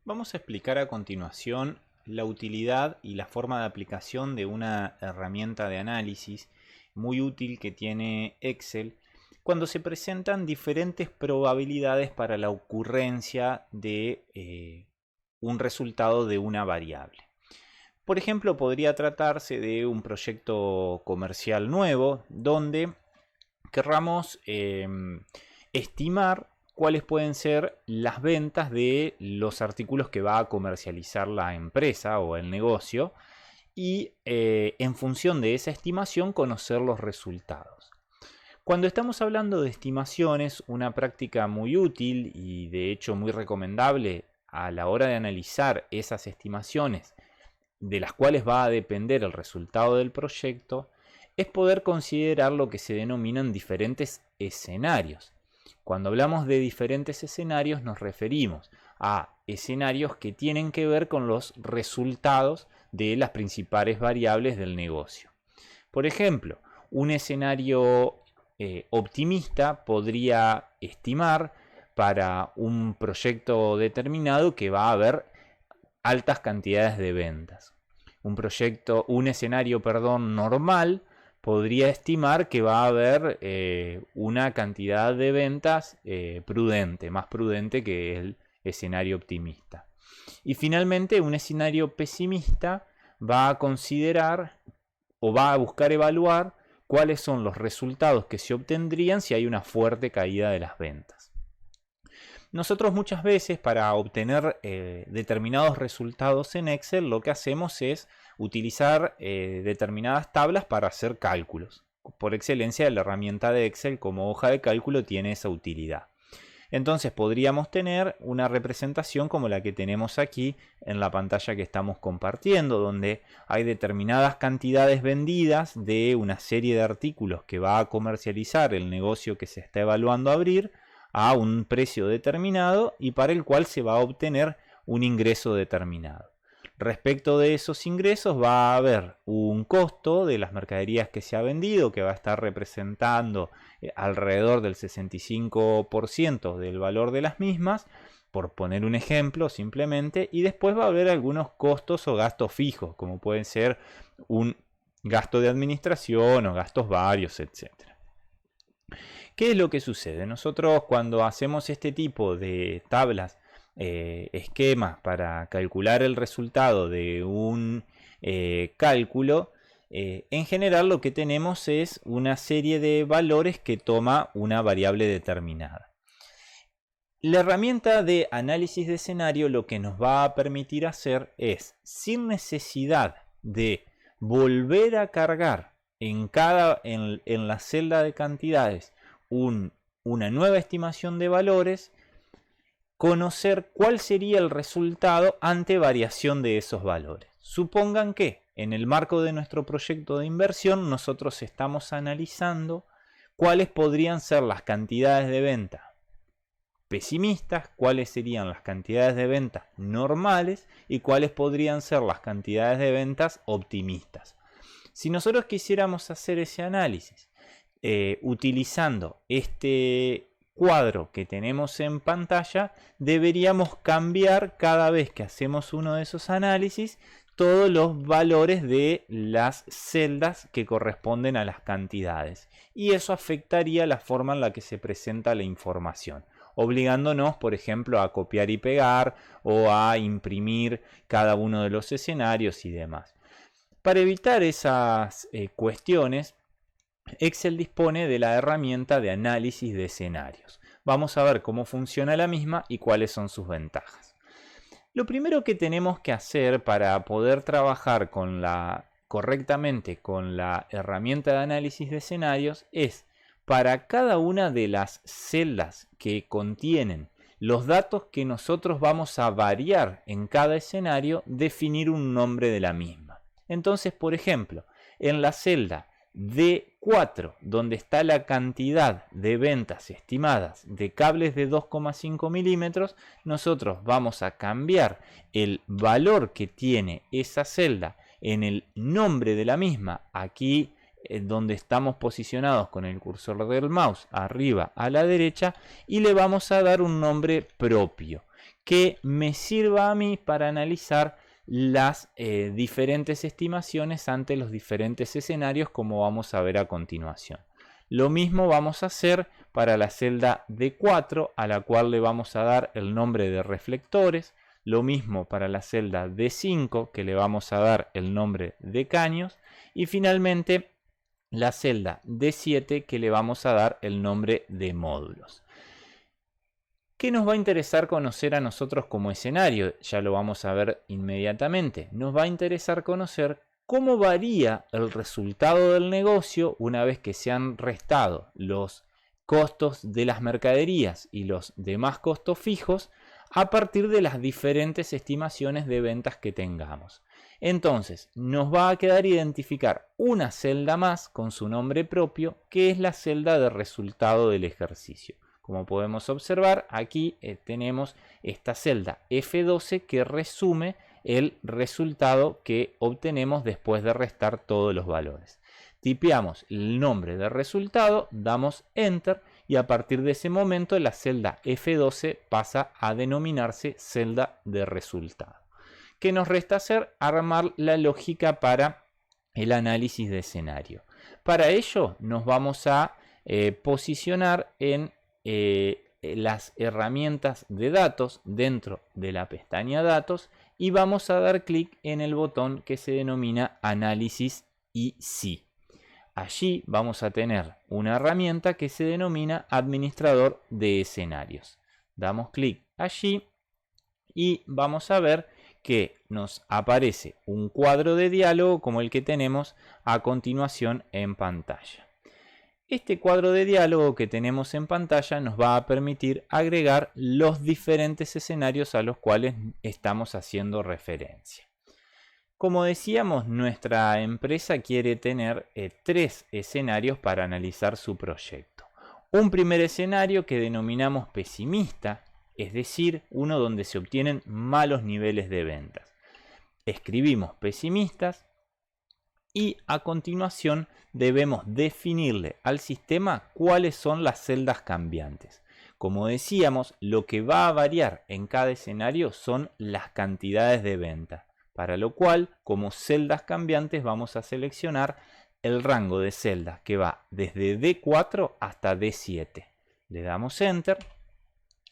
Vamos a explicar a continuación la utilidad y la forma de aplicación de una herramienta de análisis muy útil que tiene Excel cuando se presentan diferentes probabilidades para la ocurrencia de un resultado de una variable. Por ejemplo, podría tratarse de un proyecto comercial nuevo donde querramos estimar cuáles pueden ser las ventas de los artículos que va a comercializar la empresa o el negocio y en función de esa estimación conocer los resultados. Cuando estamos hablando de estimaciones, una práctica muy útil y de hecho muy recomendable a la hora de analizar esas estimaciones de las cuales va a depender el resultado del proyecto es poder considerar lo que se denominan diferentes escenarios. Cuando hablamos de diferentes escenarios nos referimos a escenarios que tienen que ver con los resultados de las principales variables del negocio. Por ejemplo, un escenario optimista podría estimar para un proyecto determinado que va a haber altas cantidades de ventas. Un escenario normal podría estimar que va a haber una cantidad de ventas prudente, más prudente que el escenario optimista. Y finalmente, un escenario pesimista va a considerar o va a buscar evaluar cuáles son los resultados que se obtendrían si hay una fuerte caída de las ventas. Nosotros muchas veces para obtener determinados resultados en Excel lo que hacemos es utilizar determinadas tablas para hacer cálculos. Por excelencia, la herramienta de Excel como hoja de cálculo tiene esa utilidad. Entonces podríamos tener una representación como la que tenemos aquí en la pantalla que estamos compartiendo, donde hay determinadas cantidades vendidas de una serie de artículos que va a comercializar el negocio que se está evaluando abrir a un precio determinado y para el cual se va a obtener un ingreso determinado. Respecto de esos ingresos va a haber un costo de las mercaderías que se ha vendido que va a estar representando alrededor del 65% del valor de las mismas, por poner un ejemplo simplemente, y después va a haber algunos costos o gastos fijos, como pueden ser un gasto de administración o gastos varios, etc. ¿Qué es lo que sucede? Nosotros cuando hacemos este tipo de tablas, esquemas para calcular el resultado de un cálculo, en general lo que tenemos es una serie de valores que toma una variable determinada. La herramienta de análisis de escenario lo que nos va a permitir hacer es, sin necesidad de volver a cargar en la celda de cantidades una nueva estimación de valores, conocer cuál sería el resultado ante variación de esos valores. Supongan que en el marco de nuestro proyecto de inversión nosotros estamos analizando cuáles podrían ser las cantidades de venta pesimistas, cuáles serían las cantidades de ventas normales y cuáles podrían ser las cantidades de ventas optimistas. Si nosotros quisiéramos hacer ese análisis utilizando este cuadro que tenemos en pantalla, deberíamos cambiar cada vez que hacemos uno de esos análisis todos los valores de las celdas que corresponden a las cantidades, y eso afectaría la forma en la que se presenta la información, obligándonos, por ejemplo, a copiar y pegar o a imprimir cada uno de los escenarios y demás. Para evitar esas cuestiones, Excel dispone de la herramienta de análisis de escenarios. Vamos a ver cómo funciona la misma y cuáles son sus ventajas. Lo primero que tenemos que hacer para poder trabajar correctamente con la herramienta de análisis de escenarios es, para cada una de las celdas que contienen los datos que nosotros vamos a variar en cada escenario, definir un nombre de la misma. Entonces, por ejemplo, en la celda D4, donde está la cantidad de ventas estimadas de cables de 2,5 milímetros, nosotros vamos a cambiar el valor que tiene esa celda en el nombre de la misma, aquí donde estamos posicionados con el cursor del mouse arriba a la derecha, y le vamos a dar un nombre propio que me sirva a mí para analizar las diferentes estimaciones ante los diferentes escenarios, como vamos a ver a continuación. Lo mismo vamos a hacer para la celda D4, a la cual le vamos a dar el nombre de reflectores. Lo mismo para la celda D5, que le vamos a dar el nombre de caños. Y finalmente la celda D7, que le vamos a dar el nombre de módulos. ¿Qué nos va a interesar conocer a nosotros como escenario? Ya lo vamos a ver inmediatamente. Nos va a interesar conocer cómo varía el resultado del negocio una vez que se han restado los costos de las mercaderías y los demás costos fijos a partir de las diferentes estimaciones de ventas que tengamos. Entonces, nos va a quedar identificar una celda más con su nombre propio, que es la celda de resultado del ejercicio. Como podemos observar, aquí tenemos esta celda F12 que resume el resultado que obtenemos después de restar todos los valores. Tipeamos el nombre del resultado, damos Enter y a partir de ese momento la celda F12 pasa a denominarse celda de resultado. ¿Qué nos resta hacer? Armar la lógica para el análisis de escenario. Para ello nos vamos a posicionar en las herramientas de datos dentro de la pestaña datos y vamos a dar clic en el botón que se denomina análisis y sí. Allí vamos a tener una herramienta que se denomina administrador de escenarios. Damos clic allí y vamos a ver que nos aparece un cuadro de diálogo como el que tenemos a continuación en pantalla. Este cuadro de diálogo que tenemos en pantalla nos va a permitir agregar los diferentes escenarios a los cuales estamos haciendo referencia. Como decíamos, nuestra empresa quiere tener 3 escenarios para analizar su proyecto. Un primer escenario que denominamos pesimista, es decir, uno donde se obtienen malos niveles de ventas. Escribimos pesimistas y a continuación debemos definirle al sistema cuáles son las celdas cambiantes. Como decíamos, lo que va a variar en cada escenario son las cantidades de venta, para lo cual como celdas cambiantes vamos a seleccionar el rango de celdas que va desde D4 hasta D7. Le damos Enter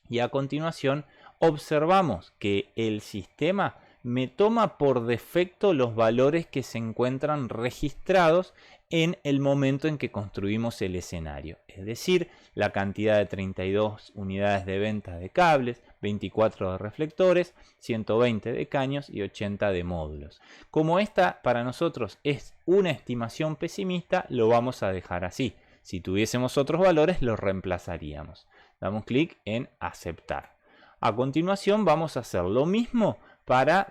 y a continuación observamos que el sistema me toma por defecto los valores que se encuentran registrados en el momento en que construimos el escenario. Es decir, la cantidad de 32 unidades de venta de cables, 24 de reflectores, 120 de caños y 80 de módulos. Como esta para nosotros es una estimación pesimista, lo vamos a dejar así. Si tuviésemos otros valores, los reemplazaríamos. Damos clic en aceptar. A continuación vamos a hacer lo mismo para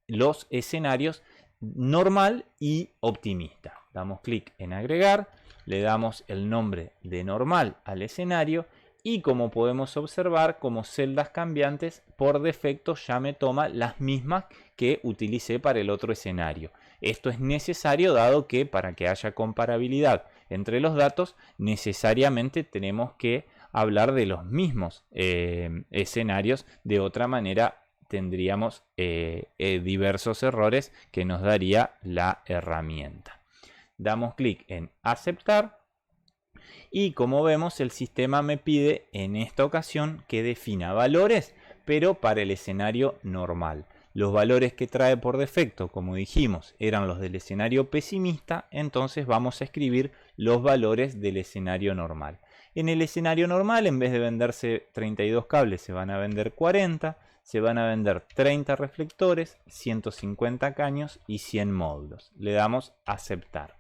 los escenarios normal y optimista. Damos clic en agregar, le damos el nombre de normal al escenario y como podemos observar, como celdas cambiantes, por defecto ya me toma las mismas que utilicé para el otro escenario. Esto es necesario dado que para que haya comparabilidad entre los datos necesariamente tenemos que hablar de los mismos escenarios. De otra manera tendríamos diversos errores que nos daría la herramienta. Damos clic en aceptar y como vemos el sistema me pide en esta ocasión que defina valores, pero para el escenario normal. Los valores que trae por defecto, como dijimos, eran los del escenario pesimista, entonces vamos a escribir los valores del escenario normal. En el escenario normal, en vez de venderse 32 cables, se van a vender 40, se van a vender 30 reflectores, 150 caños y 100 módulos. Le damos aceptar.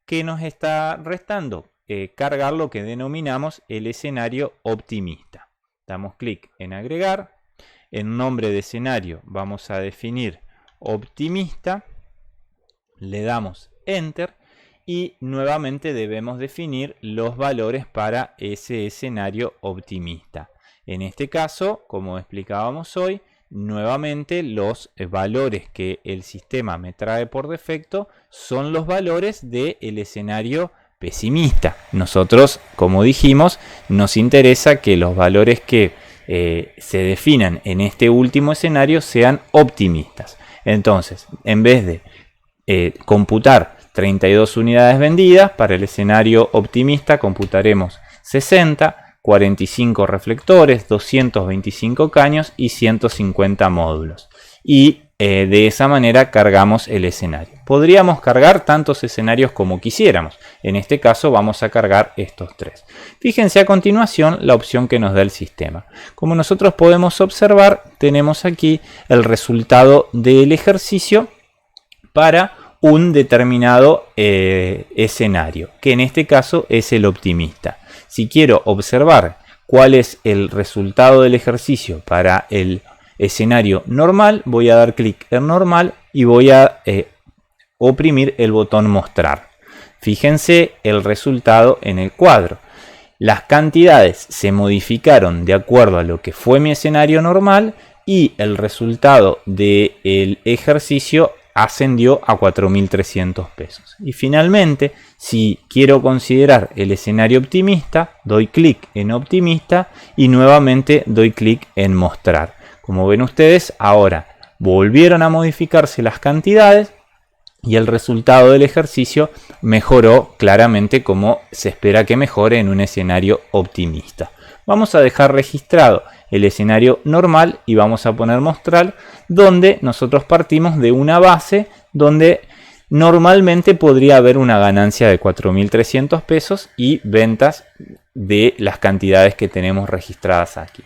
¿Qué nos está restando? Cargar lo que denominamos el escenario optimista. Damos clic en agregar. En nombre de escenario vamos a definir optimista. Le damos Enter. Y nuevamente debemos definir los valores para ese escenario optimista. En este caso, como explicábamos hoy, nuevamente los valores que el sistema me trae por defecto son los valores del escenario pesimista. Nosotros, como dijimos, nos interesa que los valores que se definan en este último escenario sean optimistas. Entonces, en vez de computar 32 unidades vendidas, para el escenario optimista computaremos 60, 45 reflectores, 225 caños y 150 módulos. Y de esa manera cargamos el escenario. Podríamos cargar tantos escenarios como quisiéramos. En este caso vamos a cargar estos 3. Fíjense a continuación la opción que nos da el sistema. Como nosotros podemos observar, tenemos aquí el resultado del ejercicio para un determinado escenario, que en este caso es el optimista. Si quiero observar cuál es el resultado del ejercicio para el escenario normal, voy a dar clic en normal y voy a oprimir el botón mostrar. Fíjense el resultado en el cuadro. Las cantidades se modificaron de acuerdo a lo que fue mi escenario normal y el resultado del ejercicio ascendió a 4.300 pesos. Y finalmente, si quiero considerar el escenario optimista, doy clic en optimista y nuevamente doy clic en mostrar. Como ven ustedes, ahora volvieron a modificarse las cantidades y el resultado del ejercicio mejoró claramente como se espera que mejore en un escenario optimista. Vamos a dejar registrado el escenario normal y vamos a poner mostrar, donde nosotros partimos de una base donde normalmente podría haber una ganancia de 4.300 pesos y ventas de las cantidades que tenemos registradas aquí.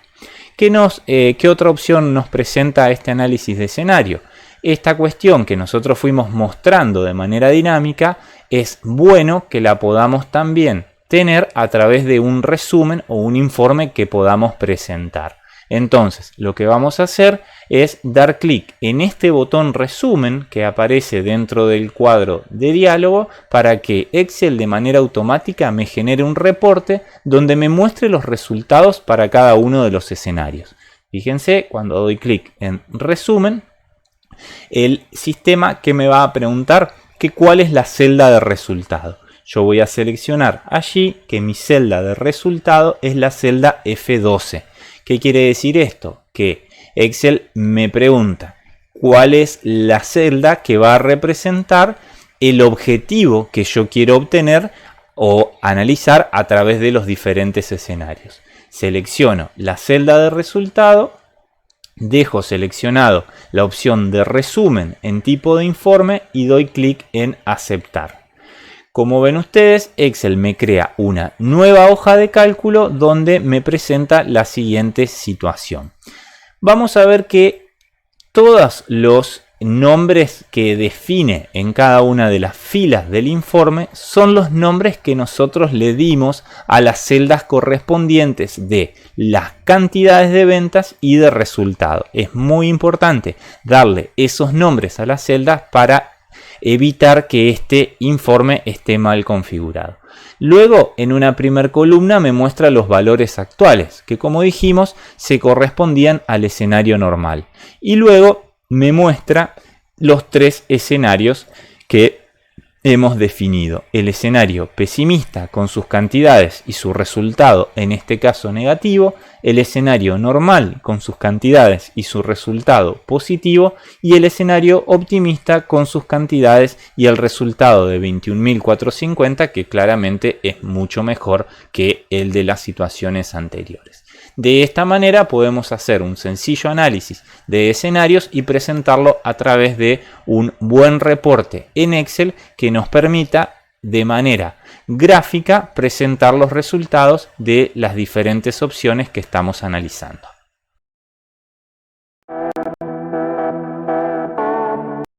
¿Qué otra opción nos presenta este análisis de escenario? Esta cuestión que nosotros fuimos mostrando de manera dinámica es bueno que la podamos también tener a través de un resumen o un informe que podamos presentar. Entonces, lo que vamos a hacer es dar clic en este botón resumen que aparece dentro del cuadro de diálogo para que Excel de manera automática me genere un reporte donde me muestre los resultados para cada uno de los escenarios. Fíjense, cuando doy clic en resumen, el sistema que me va a preguntar que cuál es la celda de resultado. Yo voy a seleccionar allí que mi celda de resultado es la celda F12. ¿Qué quiere decir esto? Que Excel me pregunta cuál es la celda que va a representar el objetivo que yo quiero obtener o analizar a través de los diferentes escenarios. Selecciono la celda de resultado, dejo seleccionado la opción de resumen en tipo de informe y doy clic en aceptar. Como ven ustedes, Excel me crea una nueva hoja de cálculo donde me presenta la siguiente situación. Vamos a ver que todos los nombres que define en cada una de las filas del informe son los nombres que nosotros le dimos a las celdas correspondientes de las cantidades de ventas y de resultado. Es muy importante darle esos nombres a las celdas para evitar que este informe esté mal configurado. Luego, en una primera columna me muestra los valores actuales, que como dijimos, se correspondían al escenario normal. Y luego me muestra los 3 escenarios que hemos definido. El escenario pesimista con sus cantidades y su resultado, en este caso negativo, el escenario normal con sus cantidades y su resultado positivo, y el escenario optimista con sus cantidades y el resultado de 21.450, que claramente es mucho mejor que el de las situaciones anteriores. De esta manera podemos hacer un sencillo análisis de escenarios y presentarlo a través de un buen reporte en Excel que nos permita de manera gráfica presentar los resultados de las diferentes opciones que estamos analizando.